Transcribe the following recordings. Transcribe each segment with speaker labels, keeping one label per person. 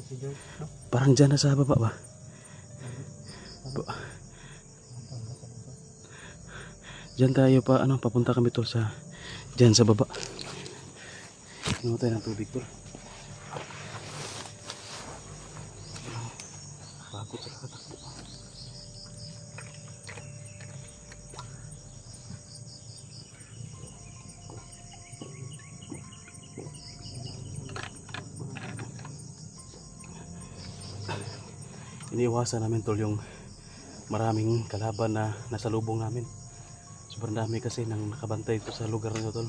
Speaker 1: si George.
Speaker 2: Parang dyan na sa baba ba? Dyan tayo pa, papunta kami tol sa, dyan sa baba. Inuha tayo ng tubig tol. Bakit sa katakbo. Iniiwasan namin tol yung maraming kalaban na nasa lubong namin. Sobrang dami kasi nang nakabantay ito sa lugar na ito tol.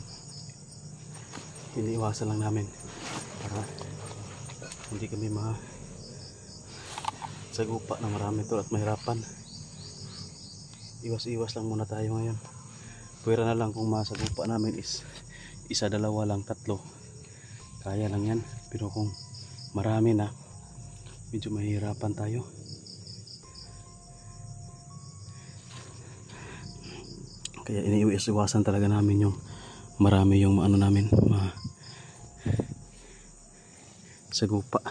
Speaker 2: Iniiwasan lang namin para hindi kami sagupa na marami tol at mahirapan. Iwas-iwas lang muna tayo ngayon. Pwera na lang kung masagupa namin is isa, dalawa lang, tatlo. Kaya lang yan. Pero kung marami na, medyo mahirapan tayo. Kaya iniiwasan talaga namin yung marami yung namin sagupa.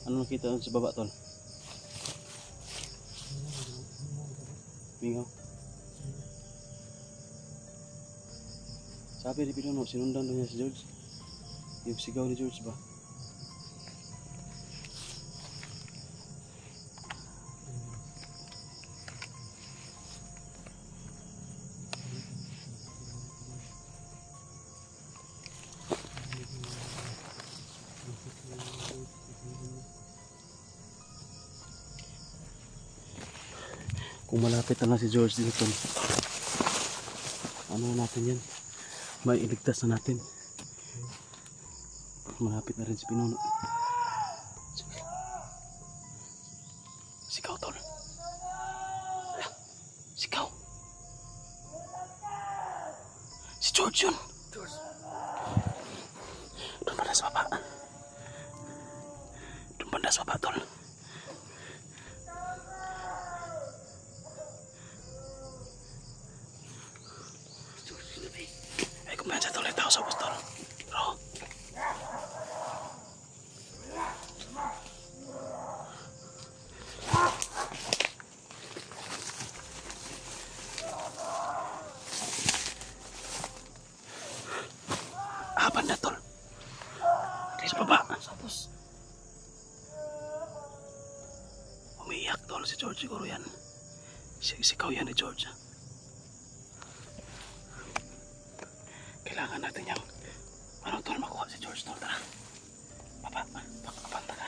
Speaker 2: Ano nakita sa baba tol? Mingaw. Sabi ni Pinuno, sinundan doon niya si George. Yung sigaw ni George ba? Kung malapit na si George dito, ano natin yan, may iligtas na natin. Malapit na rin si Pinuno. Sigaw tol, sigaw, si George yun. Doon banda sa baba, doon banda sa baba tol. Kumpensa tuloy tao sa bustol. Bro. Aban na tol. Sa baba. Sapos. Umiiyak tol si George siguro yan. Sikaw yan ni George. Kailangan natin yung tol, makuha si George tol. Tara, baba, pakapanta ka.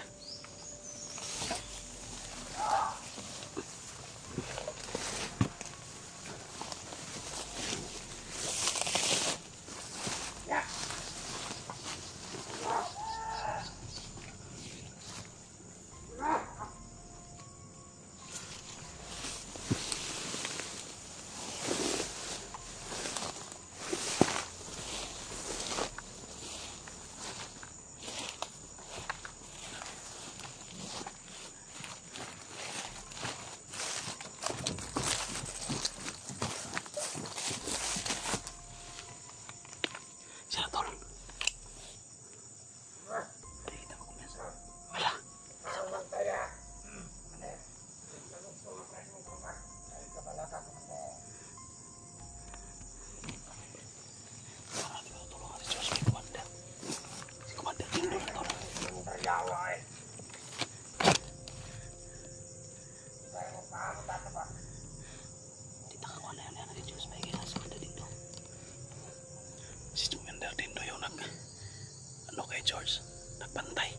Speaker 2: George, nagbantay.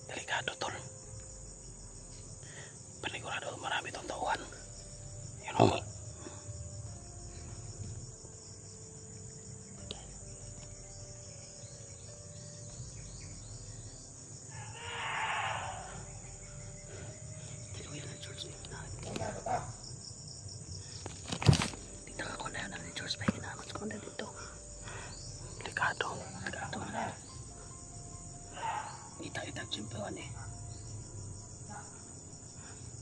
Speaker 2: Delikado tol. Panigurado marami itong tauhan. Yun o. Delikado. Delikado na. Ita-ita simpuan eh.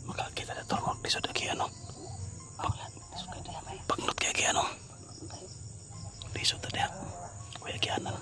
Speaker 2: Makakita na tol mo. Lisod na kaya no. Pagnot kaya no. Lisod na diya. Kuya kaya na.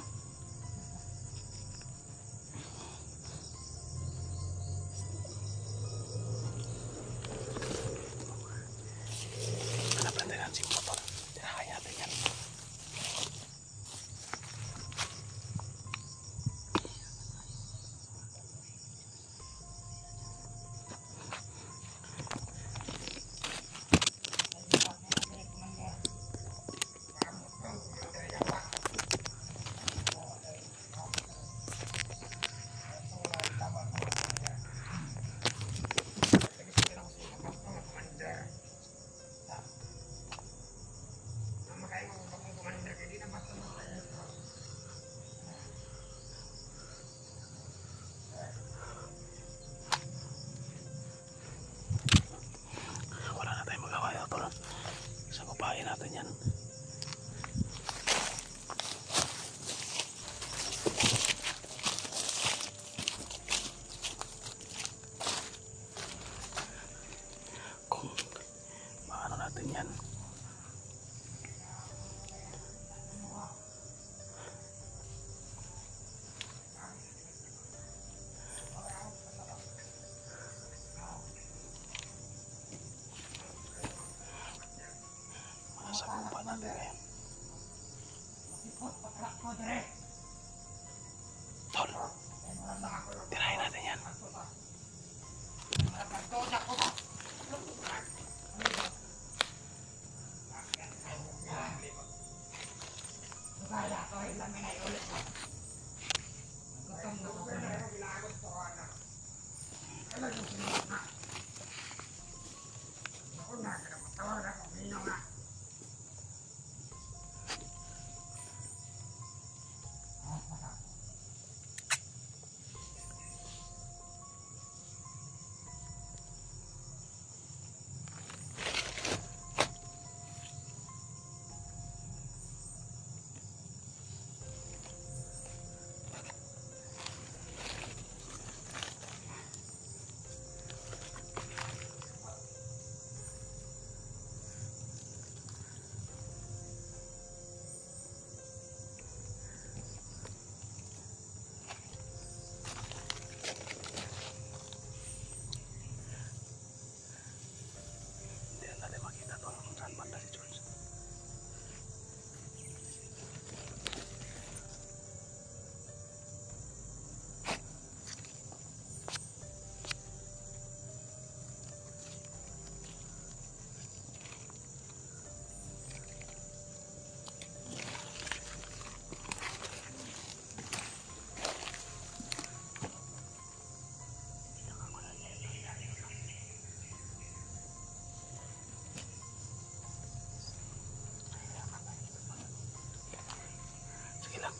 Speaker 2: Natin yan. Kung maano natin yan. Sagupa natin ngayon. Tol, tirahin natin yan.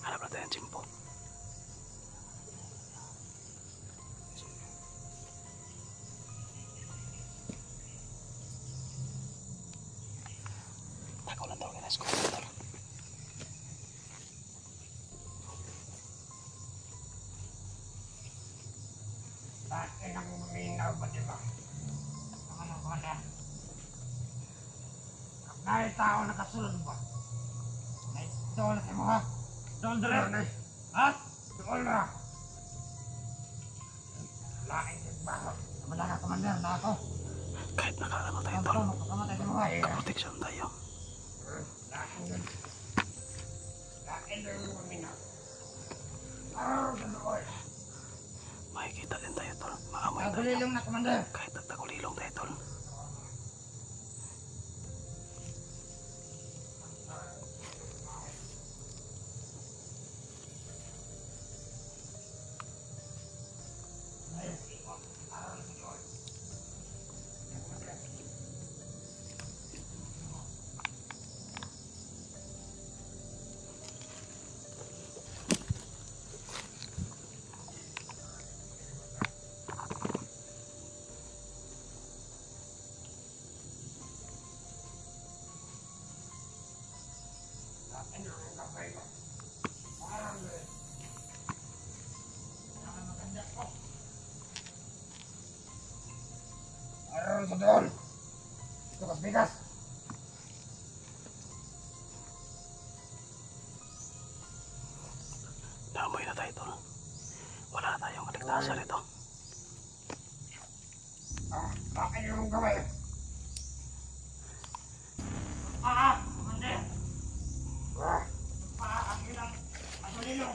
Speaker 2: Hanap natin ang simpo. Takaw lang daw ka na school.
Speaker 1: Bakit ang uminaw ba diba? Ang ano ba na? Ang tao nakasulod ba? Naitol sa mga doon dali! Ha? Doon na! Laking tigbaho. Kamala ka, Commander, na ako.
Speaker 2: Kahit nakaano tayo tol.
Speaker 1: Makamatay sa mga
Speaker 2: Protection tayo.
Speaker 1: laking doon. Laking doon yung uminaw. Araw sa doon.
Speaker 2: Makikita din tayo tol. Maamoy tayo.
Speaker 1: Tagulilong na, Commander.
Speaker 2: Kahit nagtagulilong tayo tol.
Speaker 1: Bigas!
Speaker 2: Damoy na tayo, tol. Wala na tayong kaligtasan ito.
Speaker 1: Bakit yung gawin? Hindi! Agilang! Asalilong!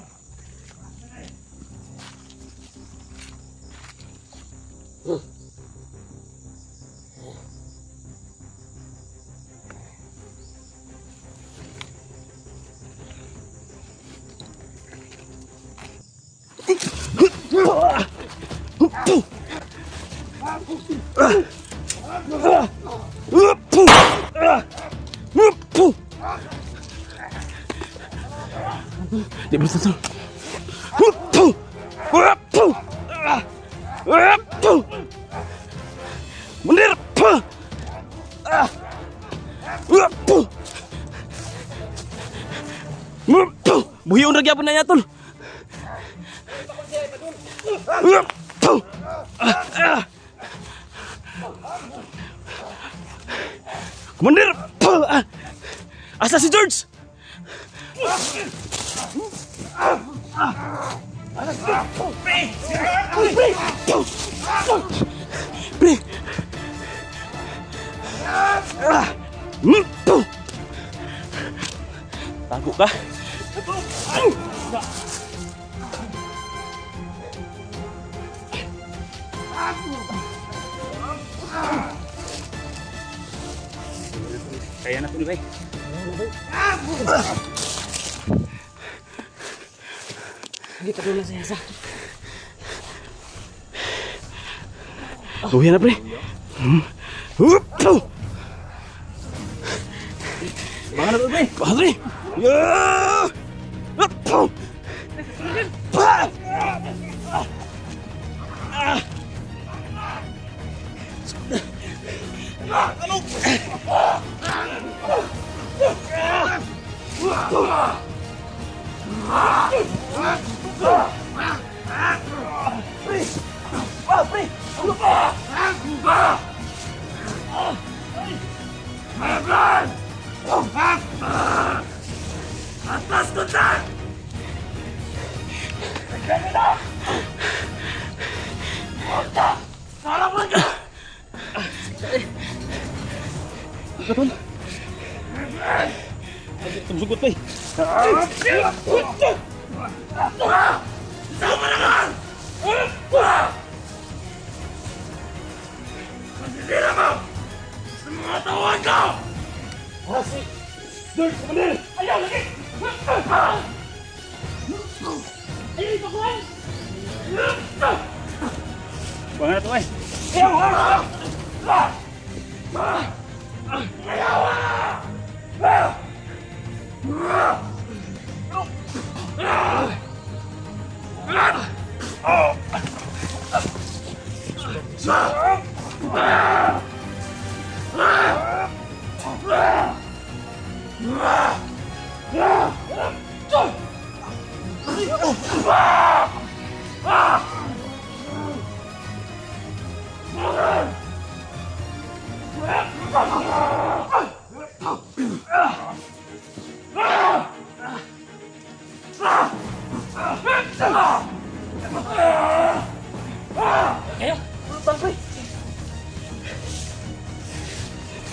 Speaker 2: Di ba ito? Munir! Buhiyon na gyapon na niya, tol. Munir! Asa si George? Pre! Tago ka? Kaya na ito, bay. Kita dulu saya sa. Buhay na, pre. Baka na ito, pre. Baka, pre.
Speaker 1: Atas tutan! Tolong lagi!
Speaker 2: Betul. Sugut, bay.
Speaker 1: Sama dengan! Sendiri kau! Semua tahuan kau!
Speaker 2: Asik. George, bener.
Speaker 1: Ayo lagi! Ayo ikutin!
Speaker 2: Bang na to, bay.
Speaker 1: Ayo, lutang, pre.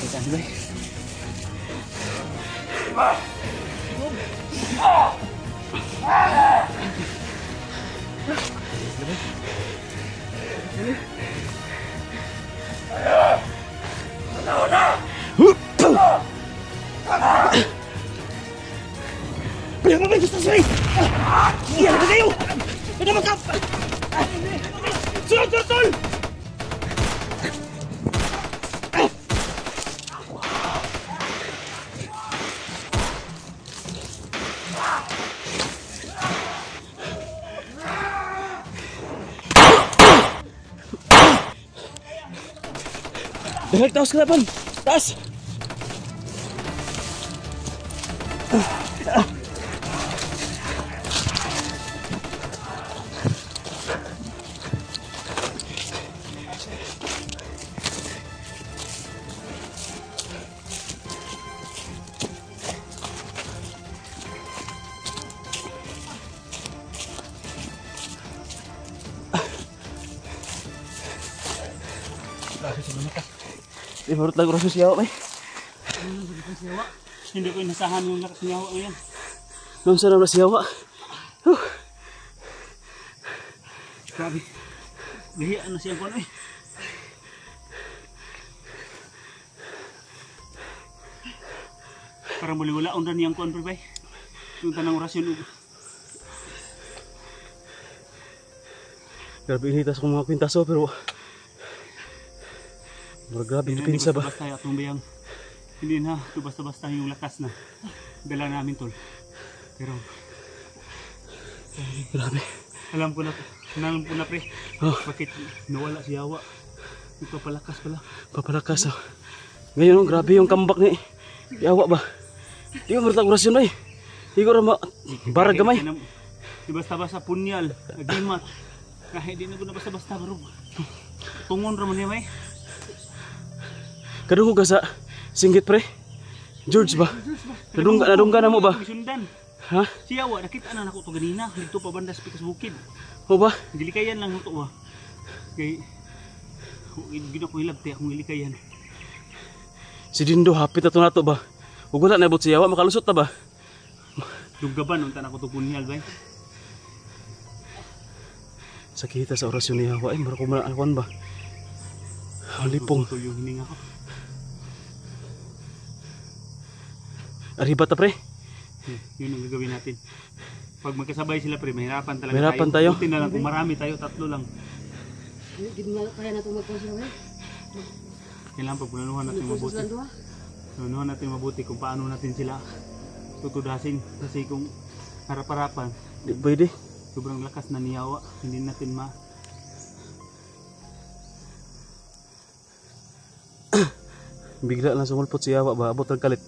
Speaker 2: Ikan, bay.
Speaker 1: Bilang mo, gusto sa'yo! Iyan na kayo! Ito magkap! Sunod!
Speaker 2: Dahil taos ka na, pan. Taas. Di marut lang oras siya bay.
Speaker 1: Hindi ko inasahan yung lakas ng yawa ngayon.
Speaker 2: Nung sa oras siya.
Speaker 1: Grabe. Gahiya na siya ko eh. Para muli wala on niyang kuan pre bay. Yung tanang orasyon.
Speaker 2: Grabe initas kong mga kwintaso pero grabe yung pinsa ba?
Speaker 1: Basta atong bayang hindi na ito basta-basta yung lakas na dala namin tol. Pero
Speaker 2: grabe.
Speaker 1: alam ko na pre. Bakit nawala si Yawa? Ipapalakas pala.
Speaker 2: Papalakas oh. Ngayon grabe yung comeback ni Yawa ba? Di ko marutang orasyon ay. Di ko rama barag gamay.
Speaker 1: Di basta-basta punyal, agimat. Kahit di na ko na basta-basta baro. Tungon raman niya may.
Speaker 2: Kadungog ka sa singgit pre? George ba? Nadungga na mo ba?
Speaker 1: Sundan.
Speaker 2: Ha?
Speaker 1: Si Yawa, nakita na ako ito ganina. Dito pa banda sa pikas bukid.
Speaker 2: O ba?
Speaker 1: Gilikayan lang ito ba? Kaya, gina ko hilabti akong gilikayan.
Speaker 2: Si Dindo, hapit na ito na ito ba? Huwag wala na ibot si Yawa, makalusot na ba?
Speaker 1: Dugaban, unta na ko ito punyal ba?
Speaker 2: Sakita sa orasyon ni Yawa, ay marako malakawan ba? Halipong.
Speaker 1: Ito yung hininga ko.
Speaker 2: Arriba ta pre?
Speaker 1: Yun ang gagawin natin. Pag magkasabay sila pre, mahirapan talaga
Speaker 2: Mahirapan tayo.
Speaker 1: Buti na lang kung marami tayo, 3 lang.
Speaker 3: Kaya na itong magpasya ba?
Speaker 1: Kailangan pagpunanuhan natin mabuti. Punanuhan natin mabuti kung paano natin sila tutudasin. Kasi kung harap-harapan,
Speaker 2: Di pwede.
Speaker 1: sobrang lakas na ni Yawa. Hindi natin
Speaker 2: Bigla lang sumulpot si Yawa ba? Abot ang kalit.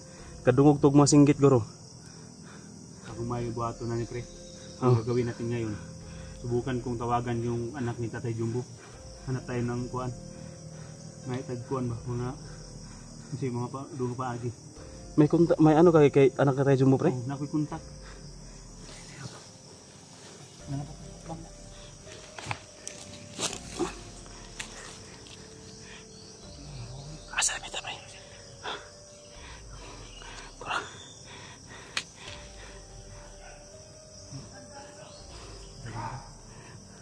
Speaker 2: Kadungog tog mga singgit guro.
Speaker 1: Kung may buhato na ni pre, ang gagawin natin ngayon, subukan kong tawagan yung anak ni Tatay Jumbo. Hanap tayo ng kuan. May tagkuan ba? Kasi mga dugo pa agi.
Speaker 2: May ano kay anak ka tayo Jumbo pre?
Speaker 1: Oh, nakoy kontak.
Speaker 2: Asa na pre?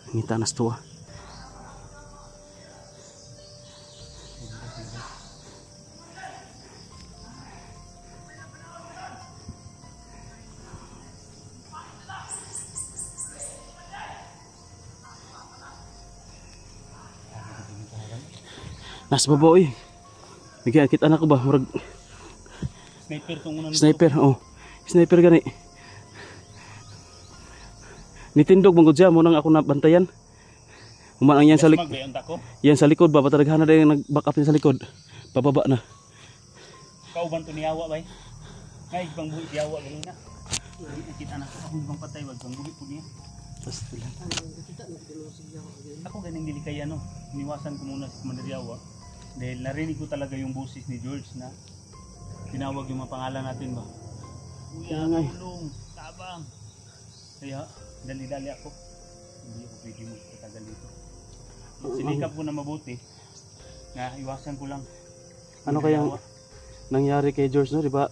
Speaker 2: Ngita nas tuwa. Nas baboy. Bigyan kita anak ko ba? Murag
Speaker 1: Sniper tong unang
Speaker 2: sniper, oh. Sniper gani. Nitindog mangod siya mo nang ako nabantayan. Human ang yan sa likod. Yan sa likod ba patadaghan na din nag-back up sa likod. Pababa na.
Speaker 1: Kauban to ni Yawa bay. Ngay bang buhi si Yawa ganina. Kita na ako bang patay wag bang buhi po niya.
Speaker 2: Basta lang.
Speaker 1: Ako ganing dili kay ano, iniwasan ko muna si Commander Yawa. Dahil narinig ko talaga yung boses ni George na tinawag yung mga pangalan natin ba. Kuya, tulong, tabang. Kaya dali-dali ako. Hindi ako pwede mo katagal dito. Sinikap ko na mabuti. Na iwasan ko lang.
Speaker 2: Ano kayang nangyari kay George no, di ba?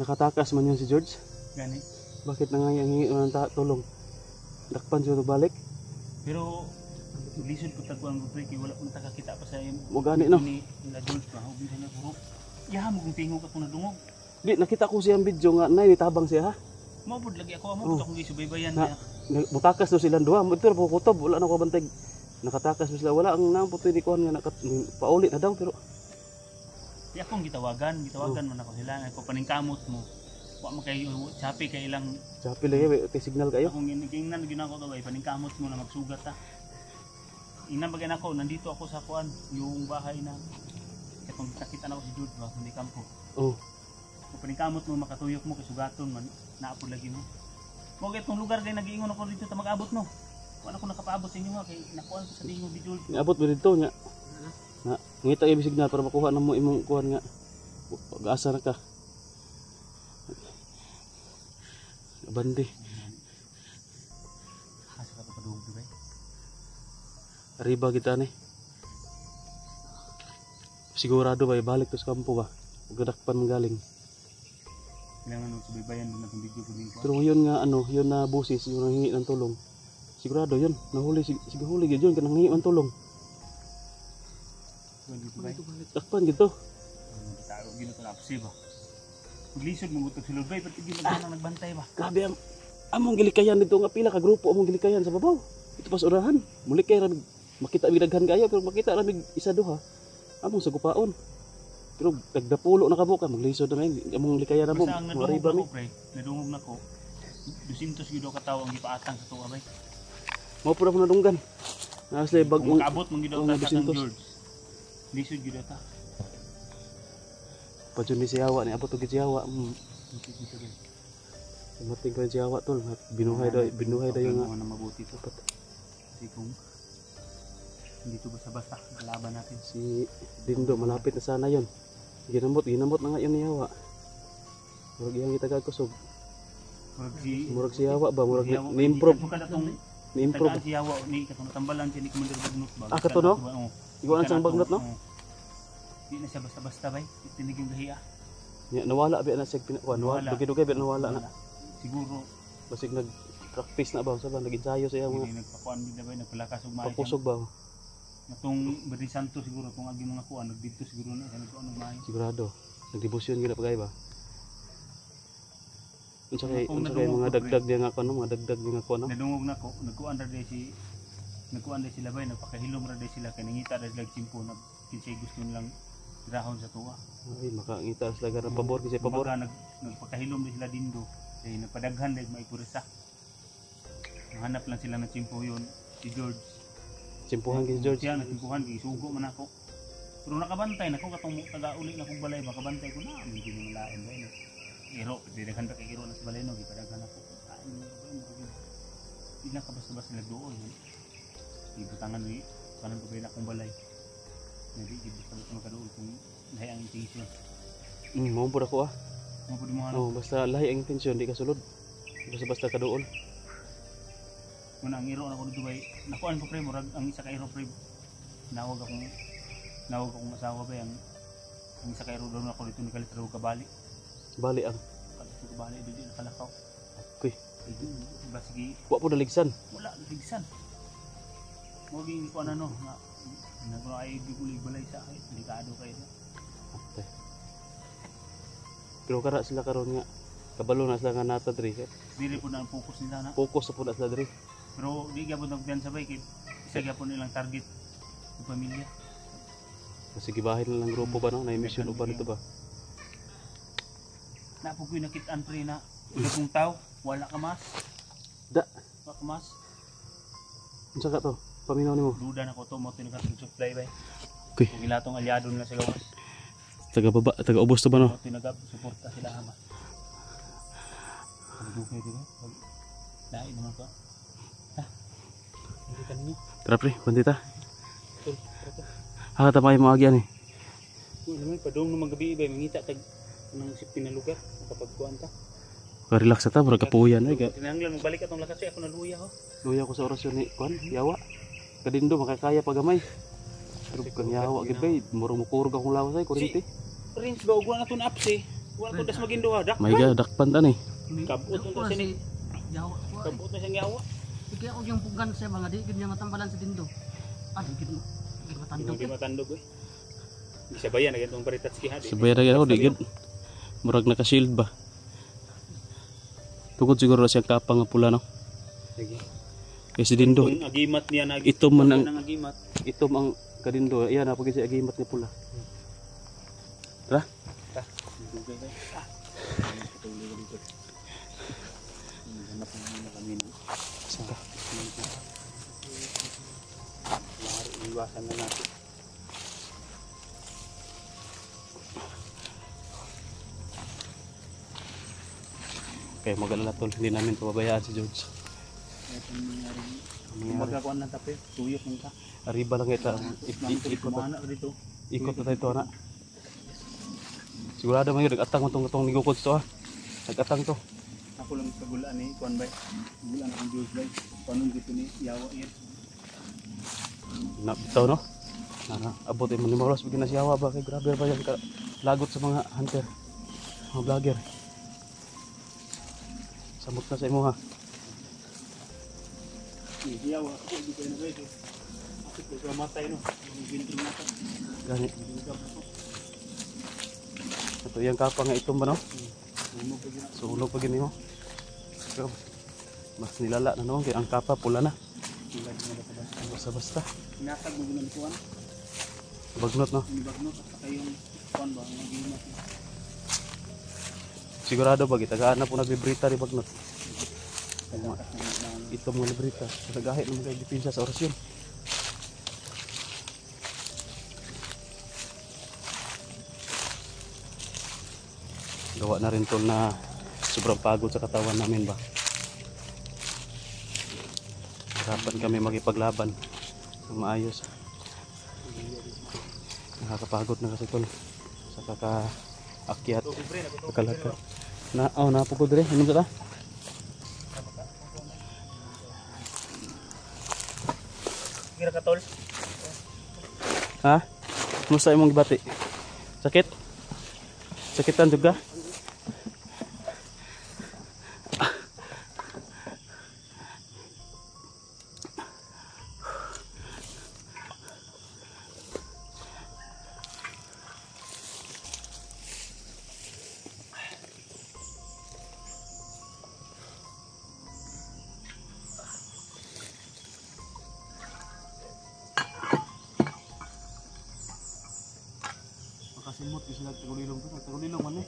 Speaker 2: Nakatakas man yun si George.
Speaker 1: Gani.
Speaker 2: Bakit nangyayang hingi ng tulong? Dakpan siya to balik.
Speaker 1: Pero lisod ko tagpuan ko pre, kaya wala ko nakakita pa sa iyo.
Speaker 2: Mo gani no.
Speaker 1: Ni George ba, hubi na puro. Yaha mo kung tingog ako na dungog.
Speaker 2: Di nakita ko siyang video nga nay nitabang siya ha.
Speaker 1: Mabud lagi ako, amot akong gisubaybayan
Speaker 2: Na, butakas do silang duha. Ito po kutob, wala na ko bantay. Nakatakas do sila, wala ang namputoy ni kuan nga paulit na daw pero
Speaker 1: di akong gitawagan man ako sila. Ako paningkamot mo. Wa mo kay chapi kay ilang
Speaker 2: Chapi lagi kay signal kayo.
Speaker 1: akong ginignan ginako to bay paningkamot mo na magsugat ta. Ingnan bagay ako, nandito ako sa kuan, yung bahay na katong nakita na ako si Jude ba, hindi kampo.
Speaker 2: Oh.
Speaker 1: Kung paningkamot mo makatuyok mo kay sugaton man, naapod lagi mo. Mo itong lugar kay nag-iingon ako dito ta mag-abot no. Wala ko nakapaabot sa inyo nga kay nakuan ko sa tingog ni Jude.
Speaker 2: Niabot mo dito nya. Na ngita kay signal para makuha na mo imong kuan nga. Pag-asa na ka. Bandi.
Speaker 1: Asa ka pa padung bay.
Speaker 2: Arriba kita ni. sigurado ba balik to sa kampo ba? Gadakpan manggaling.
Speaker 1: Kailangan nung subaybayan doon natin video ko din ko.
Speaker 2: Pero yun nga ano, yun na busis, yung nangingi ng tulong. Sigurado yun, nahuli sige huli gid yun kanang nangingi ng tulong.
Speaker 1: Dito bay.
Speaker 2: Dakpan gid to.
Speaker 1: Tao gino to napsi ba. Maglisod mo gutok sulod bay pati gid nagbantay ba.
Speaker 2: Grabe among gilikayan dito nga pila ka grupo among gilikayan sa babaw. Ito pas orahan. Muli kay ra makita mig daghan kayo pero makita ra mig isa duha. Among sa gupaon. Pero nagdapulo na kabuka maglisod na may among likayan na mo.
Speaker 1: Basta ang nadungog ako pre, nadungog na ko. 200 gyud ka tawo ang gipaatang sa tuwa bay.
Speaker 2: Mao pura mo nadunggan. Naslay bagong
Speaker 1: kaabot mong gid ta sa San George. Lisod gyud ta.
Speaker 2: Padyon ni siyawa ni abot og siyawa. Mating kan siyawa tol, binuhay daw nga
Speaker 1: na mabuti to. Kasi kung dito basta-basta laban natin.
Speaker 2: Si Dindo malapit na sana yon. Ginamot na nga yun niyawa. Murag iyang itagag kusog. Murag siyawa ba? Murag ni-improve. Ni-improve.
Speaker 1: Siyawa ni katong tambalan siya ni Commander Bagnot ba?
Speaker 2: Kato no? Iguan sang Bagnot no?
Speaker 1: Di na siya basta-basta bay. Tinig yung gahiya.
Speaker 2: Ya nawala ba na siya nawala. Dugay-dugay ba nawala na.
Speaker 1: Siguro
Speaker 2: basig nag-practice na ba sa ba nag-ensayo sa iyang
Speaker 1: mga nagpakuan din ba nagpalakas og maayo.
Speaker 2: Pagpusog ba?
Speaker 1: Natong Bari Santo siguro kung agi mga kuan nagdito siguro na siya nagkuan og maayo.
Speaker 2: Sigurado. Nagdebosyon gid pagay ba? Unsa kay mga dagdag diya nga kuno, mga dagdag diya nga kuno.
Speaker 1: Nadungog na ko, nagkuan ra day sila bay nagpakahilom ra day sila kay nangita ra sila timpo nag kinsay gusto nilang irahon sa tuwa.
Speaker 2: Ay makangita sila gara pabor kasi pabor.
Speaker 1: Nagpakahilom day sila dindo kay nagpadaghan day may purisa. Hanap lang sila ng timpo yon si George.
Speaker 2: Simpuhan kay George.
Speaker 1: Siya natimpuhan kay sugo man ako. Pero nakabantay na ko katong taga-uli na kong balay makabantay ko na hindi mo malain ba ino. Iro, didaghan pa kay iro na sa balay no, gipadaghan ako. Kain mo ba ino. Ila ka basta-basta nagduol. Ibutangan ni kanan pa na akong balay. Hindi basta-basta makaduol kung lahi ang intention.
Speaker 2: Mao pud ako ah.
Speaker 1: Mao pud mo ano.
Speaker 2: Oh, basta lahi ang intensyon di ka sulod. Basta-basta kaduol.
Speaker 1: Muna ang iro na ko dito bay nakuan ko pre murag ang isa ka iro pre nawag akong asawa ba ang isa ka iro daw ako dito nikalit raw kabali
Speaker 2: ang
Speaker 1: kalito kabali dito nakalakaw
Speaker 2: okay
Speaker 1: ba sige
Speaker 2: wa po naligsan
Speaker 1: wala naligsan mo gi ko ano nga nagro ay digulig balay sa ay delikado kayo
Speaker 2: okay. Pero kara sila karon nga kabalo na sila nga nata diri
Speaker 1: dili po na ang focus nila na
Speaker 2: focus sa pud sila diri.
Speaker 1: Pero di gyapon nagdan sabay kay isa gyapon nilang target ng pamilya.
Speaker 2: Kasi gibahin na lang grupo ba no? Na mission uban dito ba?
Speaker 1: Napo ko nakitaan pre na kung tao wala ka mas.
Speaker 2: Da.
Speaker 1: Wala ka mas.
Speaker 2: Unsa ka to? Paminaw nimo.
Speaker 1: Duda na ko to mo tinag supply bay.
Speaker 2: Okay.
Speaker 1: Kung ilatong aliado nila sa gawas.
Speaker 2: Taga ubos to ba no?
Speaker 1: Tinagap suporta sila ama. Okay dito. Dai naman ko.
Speaker 2: Tara pre, bandita. Tamay mo agyan eh.
Speaker 1: Naman padung naman gabi ba mangita tag nang safety na lugar makapagkuan ta.
Speaker 2: Ka-relax ta, murag kapuyan ay.
Speaker 1: Kinahanglan magbalik atong lakas ako na luya ho.
Speaker 2: Luya ko sa orasyon ni kuan, yawa. Kadindo makakaya pagamay. Pero kan yawa gid bay, murag mukurog akong lawas ay kurente.
Speaker 1: Prince ba ugwa aton apsi. Wa to das maginduha dak.
Speaker 2: May ga dakpan ta ni.
Speaker 1: Kabot to sini.
Speaker 3: Yawa.
Speaker 1: Kabot na siyang yawa.
Speaker 3: Kaya ako yung pugan sa mga di gid niya matambalan sa dindo. Gid matandog.
Speaker 1: Di matandog eh. Di sabayan na itong Baritatski ha.
Speaker 2: Sabayan na ako, di gid. Murag naka-shield ba? Tungkol siguro siya kapang nga pula no?
Speaker 1: Sige.
Speaker 2: Kasi dindo.
Speaker 1: Itong agimat niya na.
Speaker 2: Ito man ang
Speaker 1: agimat.
Speaker 2: Ito ang kadindo. Ayan na pag siya agimat nga pula. Tara.
Speaker 1: Tara. Dugay ba? Patuloy ka dito. Hanap mo kami no.
Speaker 2: Saka.
Speaker 1: Iwasan na natin.
Speaker 2: Okay, mag-alala tol. Hindi namin pababayaan si George.
Speaker 1: Magkakuan ng tape. Tuyok ng ka.
Speaker 2: Arriba lang kita. Ikot na tayo ito anak. Sigurado man yun. Nag-atang itong nigukod ito ha. Nag-atang to.
Speaker 1: Ako lang sa gulaan ni Kuan bay. Gulaan akong George bay. Paano dito ni Yawa yan.
Speaker 2: Nabitaw no? Abutin mo ni Maulas bigyan na si Yawa ba kay grabe ba yan lagot sa mga hunter, mga vlogger. Samot na sa imo ha.
Speaker 1: Yawa ako di ko na pwede. Ako ko matay no. Yung bintro na to.
Speaker 2: Gani. Ito yung kapa nga itom ba no? Sunog pa gini mo. So, mas nilala na naman kaya ang kapa pula na. Basta-basta.
Speaker 1: Inatag mo ng kuwan.
Speaker 2: Bagnot no?
Speaker 1: Bagnot at saka yung kuwan ba ang naginat.
Speaker 2: Sigurado ba gitagaan na po nagbibrita ri bagnot. Ito mga librita. Nagahit naman kayo dipinsa sa orasyon. Gawa na rin to na sobrang pagod sa katawan namin ba. Hirapan kami magipaglaban ng maayos. Nakakapagod na kasi tol sa kakaakyat, kakalagkat. Napugod rin. Ano ba ta?
Speaker 1: Kira ka tol.
Speaker 2: Ha? Musta imong gibati? Sakit? Sakitan juga? Makasimot kasi nagtagulilong to, nagtagulilong man eh.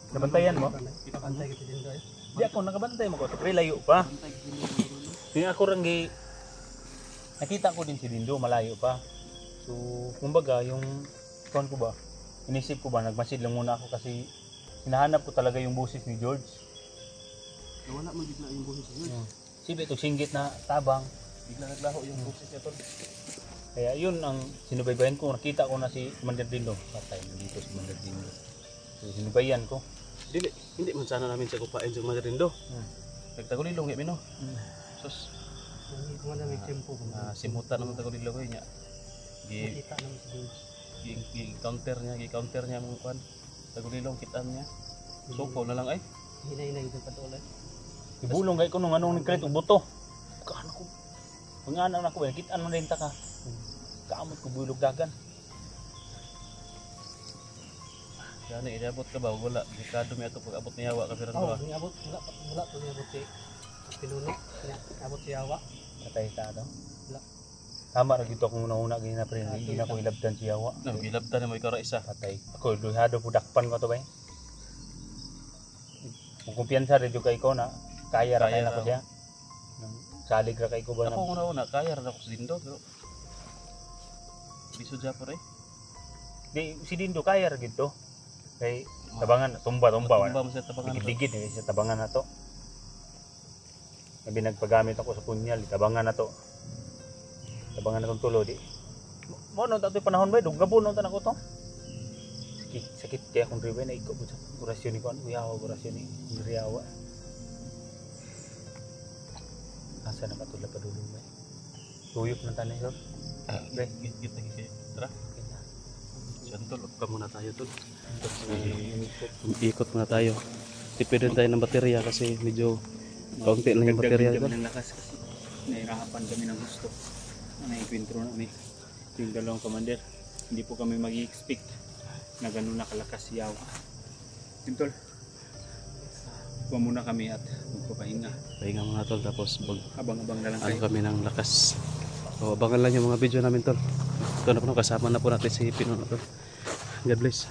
Speaker 1: Nabantayan mo?
Speaker 3: Pantay kita din doy.
Speaker 1: Di ako nakabantay mo ko. Pre layo pa. Yung ako rangi nakita ko din si Dindo malayo pa. So, kumbaga yung kuwan ko ba? Inisip ko ba nagmasid lang muna ako kasi hinahanap ko talaga yung boses ni George.
Speaker 2: Wala man bigla yung buhay sa George.
Speaker 1: Sibe ito singgit na tabang.
Speaker 2: Bigla naglaho yung boses niya tol.
Speaker 1: Kaya yun ang sinubaybayan ko. Nakita ko na si Commander Dindo. Patay na dito si Commander Dindo. So, sinubayan ko.
Speaker 2: Hindi man sana namin sa kupain sa Madrindo.
Speaker 1: Nagtagulilong yamin no. Sus.
Speaker 3: Hindi ko na may tempo kung
Speaker 1: Simutan naman tagulilong ko niya.
Speaker 3: kita naman si George.
Speaker 1: Gi-counter niya mga kwan. Tagulilong kitaan niya. Suko na lang ay.
Speaker 3: Hinay-hinay ito patuloy.
Speaker 1: Ibulong kay ko nung anong nagkalit og buto. Kaano ko. Pangana na ko ba kitaan man rin ta ka. Kaamot ko bulog dagan. Yani iabot ka ba wala delikado mi ato pag abot ni Yawa ka pirang
Speaker 3: Oh,
Speaker 1: duha.
Speaker 3: niabot wala to niabot si Pinuno. Niabot si Yawa.
Speaker 1: Patay ta do.
Speaker 3: Wala.
Speaker 1: Tama ra gito akong una gina pre, hindi na ko ilabdan si Yawa.
Speaker 2: Gilabtan mo ikaw ra isa.
Speaker 1: Patay. Ako duhado pudakpan ko to ba. Kung kumpiyansa rin yung kay ko na kaya ra kay na ko siya. Salig ra kay ko ba na.
Speaker 2: Ako una kaya ra ako sa Dindo pero biso Japor eh.
Speaker 1: Di si Dindo kaya ra gito. Kay tabangan tumba
Speaker 2: Tumba mo sa tabangan.
Speaker 1: digid sa tabangan na to. Sabi nagpagamit ako sa punyal, tabangan na to. Tabangan na tong tulo di. Mo no tatoy panahon ba dugabon no tan ako to. Sakit kaya kung ribe na iko sa orasyon ni ko ano yawa orasyon ni Riyawa. Asa na katulad pa dulong ba? Tuyok ng tanay sir.
Speaker 2: Pre, git lagi kay tara. Santol, ka muna tayo tol. Ikot muna tayo. Tipid din tayo ng baterya kasi medyo kaunti lang yung baterya
Speaker 1: Dagdag
Speaker 2: tol.
Speaker 1: kami ng lakas kasi nahirapan kami ng gusto. Naikwentro na kami. Ito yung dalawang commander. Hindi po kami mag-expect na gano'n nakalakas si Yawa. Tintol, kuha muna kami at magpapahinga.
Speaker 2: Pahinga muna tol tapos
Speaker 1: Abang-abang na lang
Speaker 2: ano
Speaker 1: kayo.
Speaker 2: kami ng lakas. So abangan lang yung mga video namin tol. Ito na po kasama na po natin si Pinuno tol. God bless.